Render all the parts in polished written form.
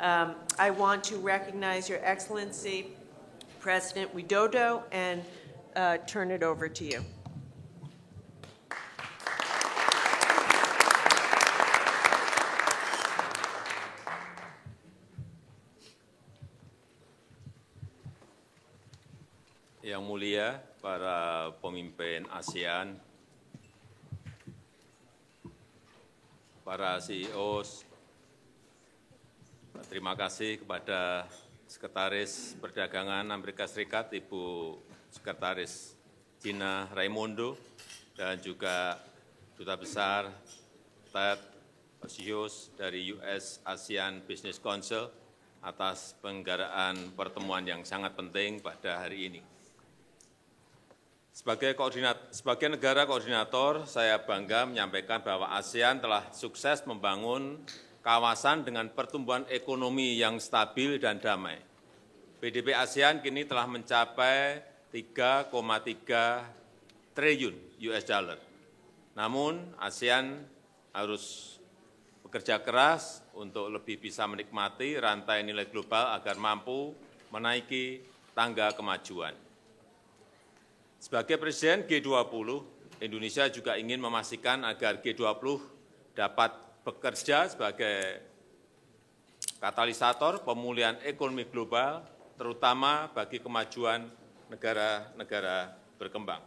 I want to recognize Your Excellency, President Widodo, and turn it over to you. Yang mulia para pemimpin ASEAN, para CEOs, terima kasih kepada Sekretaris Perdagangan Amerika Serikat, Ibu Sekretaris Gina Raimondo, dan juga Duta Besar Ted Osius dari US ASEAN Business Council atas penyelenggaraan pertemuan yang sangat penting pada hari ini. Sebagai negara koordinator, saya bangga menyampaikan bahwa ASEAN telah sukses membangun kawasan dengan pertumbuhan ekonomi yang stabil dan damai. PDB ASEAN kini telah mencapai 3,3 triliun US dollar. Namun, ASEAN harus bekerja keras untuk lebih bisa menikmati rantai nilai global agar mampu menaiki tangga kemajuan. Sebagai Presiden G20, Indonesia juga ingin memastikan agar G20 dapat bekerja sebagai katalisator pemulihan ekonomi global, terutama bagi kemajuan negara-negara berkembang.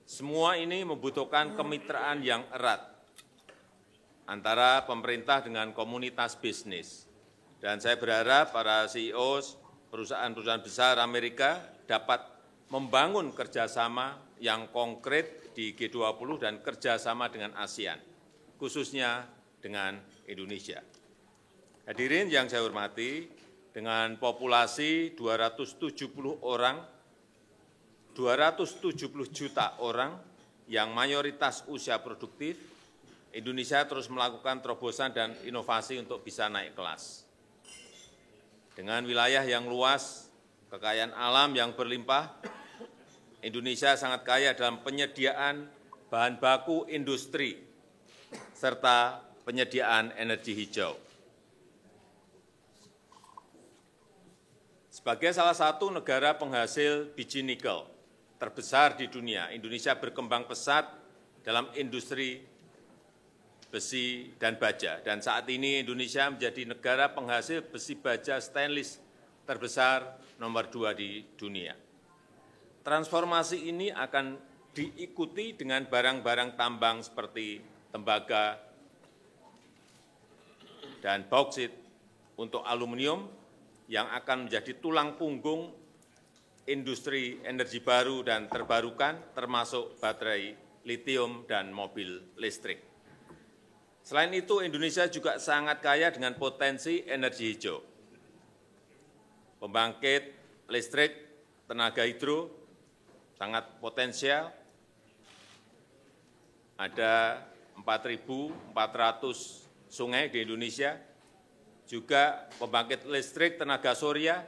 Semua ini membutuhkan kemitraan yang erat antara pemerintah dengan komunitas bisnis. Dan saya berharap para CEO perusahaan-perusahaan besar Amerika dapat membangun kerjasama yang konkret di G20 dan kerjasama dengan ASEAN, khususnya dengan Indonesia. Hadirin yang saya hormati, dengan populasi 270 juta orang yang mayoritas usia produktif, Indonesia terus melakukan terobosan dan inovasi untuk bisa naik kelas. Dengan wilayah yang luas, kekayaan alam yang berlimpah, Indonesia sangat kaya dalam penyediaan bahan baku industri serta penyediaan energi hijau. Sebagai salah satu negara penghasil biji nikel terbesar di dunia, Indonesia berkembang pesat dalam industri besi dan baja. Dan saat ini Indonesia menjadi negara penghasil besi baja stainless terbesar nomor 2 di dunia. Transformasi ini akan diikuti dengan barang-barang tambang seperti tembaga dan bauksit untuk aluminium yang akan menjadi tulang punggung industri energi baru dan terbarukan termasuk baterai litium dan mobil listrik. Selain itu, Indonesia juga sangat kaya dengan potensi energi hijau. Pembangkit listrik tenaga hidro sangat potensial, ada 4.400 sungai di Indonesia, juga pembangkit listrik tenaga surya,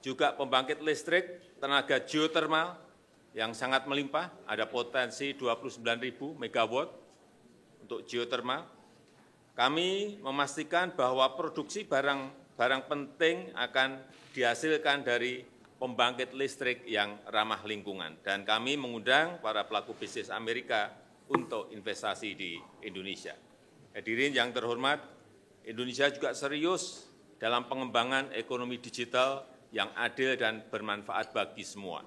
juga pembangkit listrik tenaga geotermal yang sangat melimpah, ada potensi 29.000 megawatt untuk geotermal. Kami memastikan bahwa produksi barang penting akan dihasilkan dari pembangkit listrik yang ramah lingkungan. Dan kami mengundang para pelaku bisnis Amerika untuk investasi di Indonesia. Hadirin yang terhormat, Indonesia juga serius dalam pengembangan ekonomi digital yang adil dan bermanfaat bagi semua.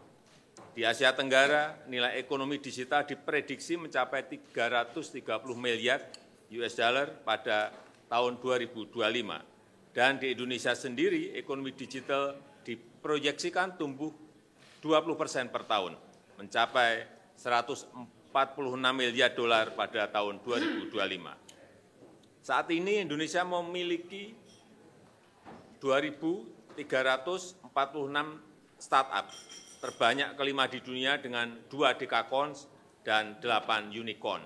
Di Asia Tenggara, nilai ekonomi digital diprediksi mencapai 330 miliar US dollar pada tahun 2025. Dan di Indonesia sendiri, ekonomi digital diproyeksikan tumbuh 20% per tahun, mencapai 146 miliar dolar pada tahun 2025. Saat ini Indonesia memiliki 2.346 startup, terbanyak kelima di dunia dengan 2 dekakorns dan 8 unicorn.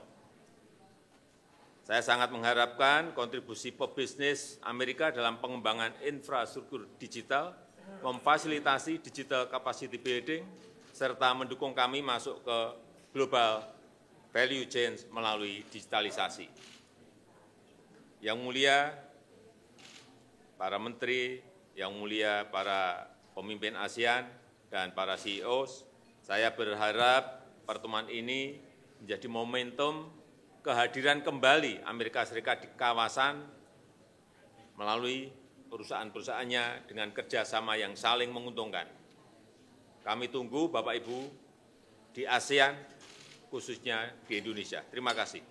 Saya sangat mengharapkan kontribusi pebisnis Amerika dalam pengembangan infrastruktur digital, memfasilitasi digital capacity building, serta mendukung kami masuk ke global value chain melalui digitalisasi. Yang mulia, para menteri, yang mulia para pemimpin ASEAN, dan para CEO, saya berharap pertemuan ini menjadi momentum kehadiran kembali Amerika Serikat di kawasan melalui perusahaan-perusahaannya dengan kerjasama yang saling menguntungkan. Kami tunggu Bapak Ibu di ASEAN, khususnya di Indonesia. Terima kasih.